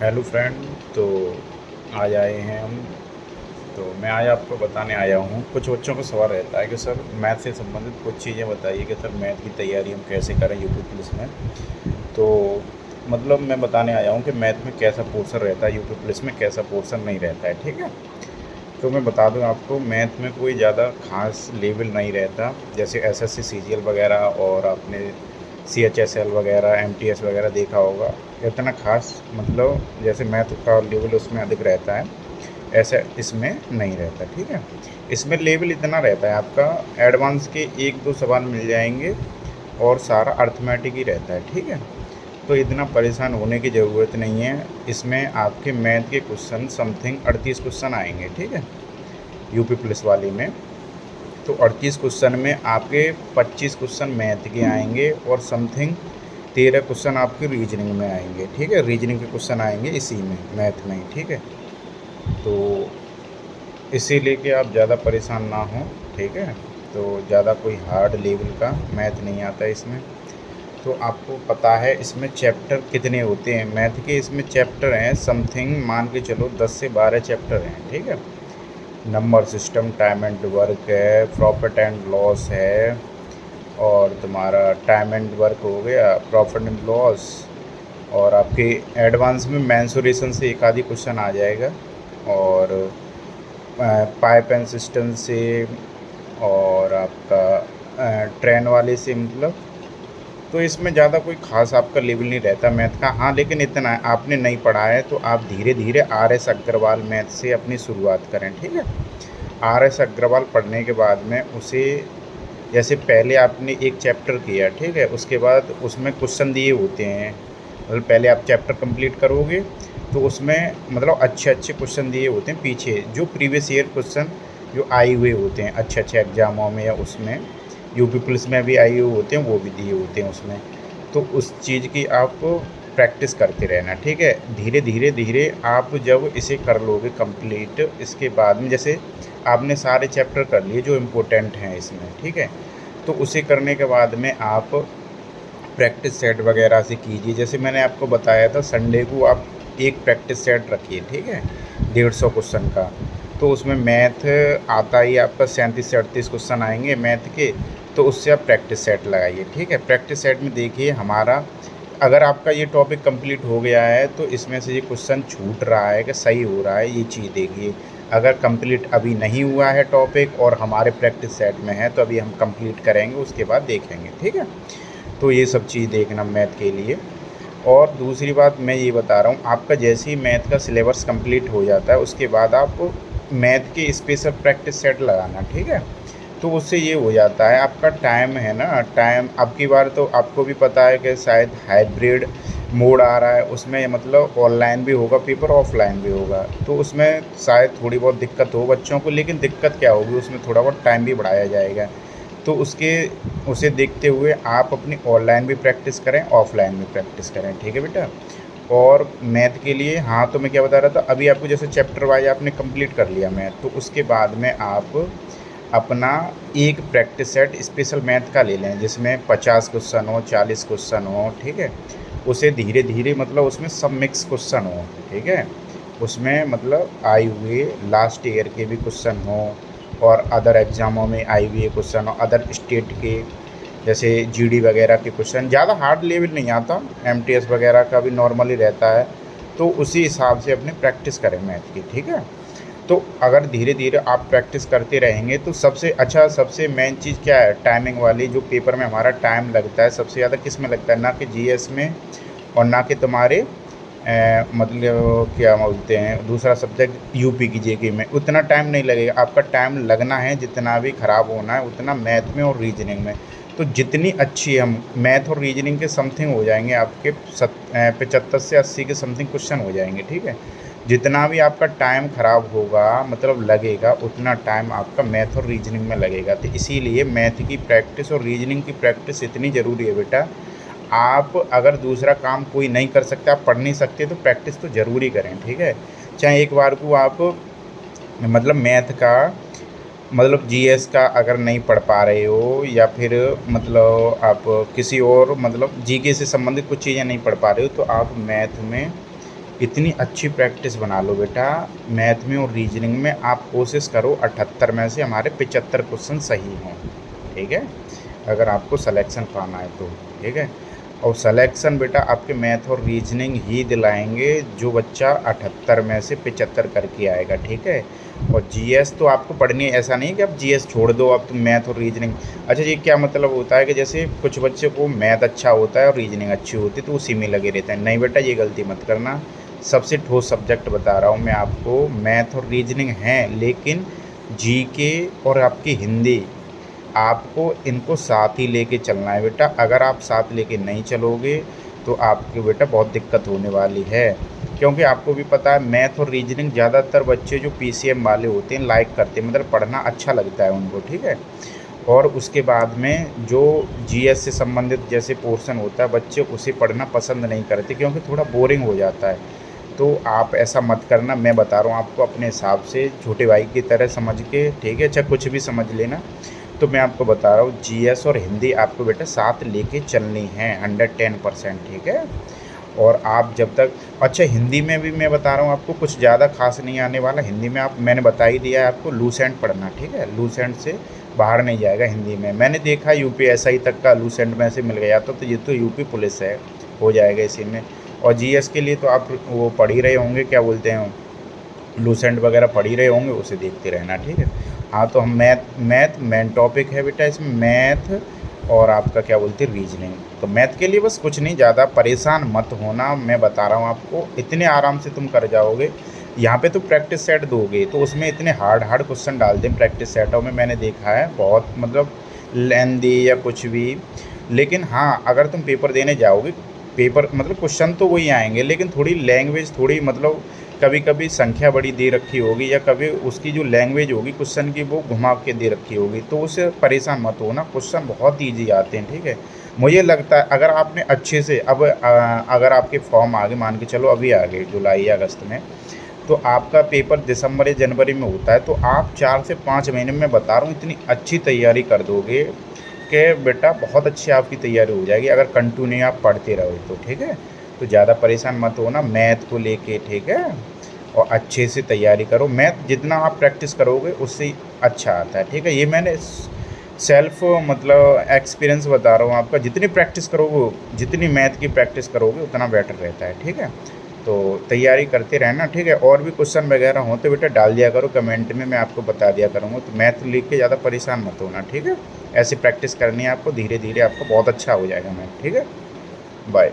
Hello friend. तो आज आए हैं हम। तो मैं आज आपको बताने आया हूँ, कुछ बच्चों का सवाल रहता है कि सर मैथ से संबंधित कुछ चीज़ें बताइए कि सर मैथ की तैयारी हम कैसे करें यूपी पुलिस में। तो मतलब मैं बताने आया हूँ कि मैथ में कैसा पोर्शन रहता है, यूपी पुलिस में कैसा पोर्शन नहीं रहता है, ठीक है। तो मैं बता दूं आपको, मैथ में कोई ज़्यादा खास लेवल नहीं रहता। जैसे एसएससी सीजीएल वगैरह और आपने सीएचएसएल वगैरह एमटीएस वगैरह देखा होगा, इतना खास मतलब जैसे मैथ का लेवल उसमें अधिक रहता है, ऐसा इसमें नहीं रहता, ठीक है। इसमें लेवल इतना रहता है आपका, एडवांस के एक दो सवाल मिल जाएंगे और सारा अर्थमेटिक ही रहता है, ठीक है। तो इतना परेशान होने की ज़रूरत नहीं है। इसमें आपके मैथ के क्वेश्चन समथिंग 38 क्वेश्चन आएंगे, ठीक है, यूपी पुलिस वाली में। तो 38 क्वेश्चन में आपके 25 क्वेश्चन मैथ के आएंगे और समथिंग 13 क्वेश्चन आपके रीजनिंग में आएंगे, ठीक है। रीजनिंग के क्वेश्चन आएंगे इसी में, मैथ में ही, ठीक है। तो इसी लेके आप ज़्यादा परेशान ना हो, ठीक है। तो ज़्यादा कोई हार्ड लेवल का मैथ नहीं आता इसमें। तो आपको पता है इसमें चैप्टर कितने होते हैं मैथ के? इसमें चैप्टर हैं समथिंग, मान के चलो 10 से 12 चैप्टर हैं, ठीक है। Number system, time and work है, प्रॉफिट एंड लॉस है, और तुम्हारा टाइम एंड वर्क हो गया, प्रॉफिट एंड लॉस। और आपके एडवांस में मैंसुरेशन से एक आधी क्वेश्चन आ जाएगा, और पाइप एंड सिस्टम से, और आपका ट्रेन वाले से, मतलब। तो इसमें ज़्यादा कोई ख़ास आपका लेवल नहीं रहता मैथ का। हाँ, लेकिन इतना है, आपने नहीं पढ़ा है तो आप धीरे धीरे आर एस अग्रवाल मैथ से अपनी शुरुआत करें, ठीक है। आर एस अग्रवाल पढ़ने के बाद में उसे, जैसे पहले आपने एक चैप्टर किया, ठीक है, उसके बाद उसमें क्वेश्चन दिए होते हैं। मतलब पहले आप चैप्टर कंप्लीट करोगे तो उसमें मतलब अच्छे अच्छे क्वेश्चन दिए होते हैं पीछे, जो प्रीवियस ईयर क्वेश्चन जो आए हुए होते हैं अच्छे अच्छे एग्जामों में, या उसमें यूपी पुलिस में भी आए हुए होते हैं, वो भी दिए होते हैं उसमें। तो उस चीज़ की आप प्रैक्टिस करते रहना, ठीक है। धीरे धीरे धीरे आप जब इसे कर लोगे कंप्लीट, इसके बाद में जैसे आपने सारे चैप्टर कर लिए जो इम्पोर्टेंट हैं इसमें, ठीक है। तो उसे करने के बाद में आप प्रैक्टिस सेट वगैरह से कीजिए। जैसे मैंने आपको बताया था, संडे को आप एक प्रैक्टिस सेट रखिए, ठीक है, 150 क्वेश्चन का। तो उसमें मैथ आता ही आपका 37 से 38 क्वेश्चन आएंगे मैथ के। तो उससे आप प्रैक्टिस सेट लगाइए, ठीक है। प्रैक्टिस सेट में देखिए हमारा, अगर आपका ये टॉपिक कंप्लीट हो गया है तो इसमें से ये क्वेश्चन छूट रहा है कि सही हो रहा है, ये चीज़ देखिए। अगर कंप्लीट अभी नहीं हुआ है टॉपिक और हमारे प्रैक्टिस सेट में है, तो अभी हम कंप्लीट करेंगे, उसके बाद देखेंगे, ठीक है। तो ये सब चीज़ देखना मैथ के लिए। और दूसरी बात मैं ये बता रहा हूँ, आपका जैसे ही मैथ का सिलेबस कंप्लीट हो जाता है उसके बाद आप मैथ के स्पेशल प्रैक्टिस सेट लगाना, ठीक है। तो उससे ये हो जाता है, आपका टाइम है ना, टाइम अब की बार तो आपको भी पता है कि शायद हाइब्रिड मोड आ रहा है, उसमें मतलब ऑनलाइन भी होगा पेपर, ऑफलाइन भी होगा। तो उसमें शायद थोड़ी बहुत दिक्कत हो बच्चों को, लेकिन दिक्कत क्या होगी, उसमें थोड़ा बहुत टाइम भी बढ़ाया जाएगा। तो उसे देखते हुए आप अपनी ऑनलाइन भी प्रैक्टिस करें, ऑफलाइन भी प्रैक्टिस करें, ठीक है बेटा। और मैथ के लिए, हाँ, तो मैं क्या बता रहा था, अभी आपको जैसे चैप्टर वाइज आपने कंप्लीट कर लिया मैथ, तो उसके बाद में आप अपना एक प्रैक्टिस सेट स्पेशल मैथ का ले लें, जिसमें 50 क्वेश्चन हो, 40 क्वेश्चन हो, ठीक है। उसे धीरे धीरे मतलब उसमें सब मिक्स क्वेश्चन हो, ठीक है। उसमें मतलब आए हुए लास्ट ईयर के भी क्वेश्चन हो, और अदर एग्ज़ामों में आए हुए क्वेश्चन हो, अदर स्टेट के, जैसे जीडी वगैरह के क्वेश्चन। ज़्यादा हार्ड लेवल नहीं आता, एमटीएस वगैरह का भी नॉर्मली रहता है। तो उसी हिसाब से अपने प्रैक्टिस करें मैथ की, ठीक है। तो अगर धीरे धीरे आप प्रैक्टिस करते रहेंगे तो सबसे अच्छा, सबसे मेन चीज़ क्या है, टाइमिंग वाली, जो पेपर में हमारा टाइम लगता है सबसे ज़्यादा किस में लगता है, ना कि जीएस में, और ना कि तुम्हारे मतलब क्या बोलते हैं दूसरा सब्जेक्ट यूपी की जेके में, उतना टाइम नहीं लगेगा। आपका टाइम लगना है जितना भी ख़राब होना है उतना मैथ में और रीजनिंग में। तो जितनी अच्छी हम मैथ और रीजनिंग के समथिंग हो जाएंगे आपके 75 से 80 के समथिंग क्वेश्चन हो जाएंगे, ठीक है। जितना भी आपका टाइम ख़राब होगा, मतलब लगेगा, उतना टाइम आपका मैथ और रीजनिंग में लगेगा। तो इसीलिए मैथ की प्रैक्टिस और रीजनिंग की प्रैक्टिस इतनी ज़रूरी है बेटा। आप अगर दूसरा काम कोई नहीं कर सकते, आप पढ़ नहीं सकते, तो प्रैक्टिस तो ज़रूरी करें, ठीक है। चाहे एक बार को आप मतलब मैथ का, मतलब जीएस का अगर नहीं पढ़ पा रहे हो, या फिर मतलब आप किसी और मतलब जीके से संबंधित कुछ चीज़ें नहीं पढ़ पा रहे हो, तो आप मैथ में इतनी अच्छी प्रैक्टिस बना लो बेटा मैथ में और रीजनिंग में। आप कोशिश करो 78 में से हमारे 75 क्वेश्चन सही हों, ठीक है, अगर आपको सिलेक्शन पाना है तो, ठीक है। और सिलेक्शन बेटा आपके मैथ और रीजनिंग ही दिलाएंगे जो बच्चा 78 में से 75 करके आएगा, ठीक है। और जीएस तो आपको पढ़नी है, ऐसा नहीं कि आप जीएस छोड़ दो, अब तुम मैथ और रीजनिंग। अच्छा ये क्या मतलब होता है कि जैसे कुछ बच्चे को मैथ अच्छा होता है और रीजनिंग अच्छी होती है तो उसी में लगे रहते हैं, नहीं बेटा ये गलती मत करना। सबसे ठोस सब्जेक्ट बता रहा हूँ मैं आपको, मैथ और रीजनिंग हैं, लेकिन जीके और आपकी हिंदी आपको इनको साथ ही लेके चलना है बेटा। अगर आप साथ लेके नहीं चलोगे तो आपके बेटा बहुत दिक्कत होने वाली है, क्योंकि आपको भी पता है मैथ और रीजनिंग ज़्यादातर बच्चे जो पीसीएम वाले होते हैं लाइक करते हैं, मतलब पढ़ना अच्छा लगता है उनको, ठीक है। और उसके बाद में जो जीएस से संबंधित जैसे पोर्शन होता है बच्चे उसे पढ़ना पसंद नहीं करते क्योंकि थोड़ा बोरिंग हो जाता है। तो आप ऐसा मत करना, मैं बता रहा हूँ आपको अपने हिसाब से छोटे भाई की तरह समझ के, ठीक है, चाहे कुछ भी समझ लेना। तो मैं आपको बता रहा हूँ जीएस और हिंदी आपको बेटा साथ लेके चलनी है 110%, ठीक है। और आप जब तक, अच्छा हिंदी में भी मैं बता रहा हूँ आपको कुछ ज़्यादा खास नहीं आने वाला हिंदी में। आप मैंने बता ही दिया है आपको, लूसेंट पढ़ना, ठीक है, लूसेंट से बाहर नहीं जाएगा हिंदी में। मैंने देखा यूपीएसआई तक का लूसेंट में से मिल गया तो ये तो यूपी पुलिस है, हो जाएगा इसी में। और जीएस के लिए तो आप वो पढ़ ही रहे होंगे, क्या बोलते हैं, लूसेंट वगैरह पढ़ ही रहे होंगे, उसे देखते रहना, ठीक है। हाँ तो हम मैथ मैथ मेन टॉपिक है बेटा इसमें, मैथ और आपका क्या बोलते हैं रीजनिंग। तो मैथ के लिए बस कुछ नहीं, ज़्यादा परेशान मत होना, मैं बता रहा हूँ आपको, इतने आराम से तुम कर जाओगे। यहाँ पे तो प्रैक्टिस सेट दोगे तो उसमें इतने हार्ड हार्ड क्वेश्चन डालते हैं प्रैक्टिस सेटों में, मैंने देखा है बहुत, मतलब लेंदी या कुछ भी। लेकिन हाँ अगर तुम पेपर देने जाओगे, पेपर मतलब क्वेश्चन तो वही आएंगे लेकिन थोड़ी लैंग्वेज थोड़ी, मतलब कभी कभी संख्या बड़ी दे रखी होगी या कभी उसकी जो लैंग्वेज होगी क्वेश्चन की वो घुमा के दे रखी होगी, तो उससे परेशान मत हो ना, क्वेश्चन बहुत ईजी आते हैं, ठीक है। मुझे लगता है अगर आपने अच्छे से अब अगर आपके फॉर्म आगे मान के चलो अभी आ गए जुलाई या अगस्त में, तो आपका पेपर दिसंबर या जनवरी में होता है, तो आप 4 से 5 महीने में बता रहा हूँ इतनी अच्छी तैयारी कर दोगे कि बेटा बहुत अच्छी आपकी तैयारी हो जाएगी अगर कंटिन्यू आप पढ़ते रहो तो, ठीक है। तो ज़्यादा परेशान मत होना मैथ को लेके, ठीक है। और अच्छे से तैयारी करो, मैथ जितना आप प्रैक्टिस करोगे उससे अच्छा आता है, ठीक है। ये मैंने सेल्फ मतलब एक्सपीरियंस बता रहा हूँ आपका, जितनी प्रैक्टिस करोगे, जितनी मैथ की प्रैक्टिस करोगे उतना बेटर रहता है, ठीक है। तो तैयारी करते रहना, ठीक है। और भी क्वेश्चन वगैरह हो तो बेटा डाल दिया करो कमेंट में, मैं आपको बता दिया करूँगा। तो मैथ लिख के ज़्यादा परेशान मत होना, ठीक है। ऐसी प्रैक्टिस करनी है आपको, धीरे धीरे आपको बहुत अच्छा हो जाएगा मैथ, ठीक है। बाय।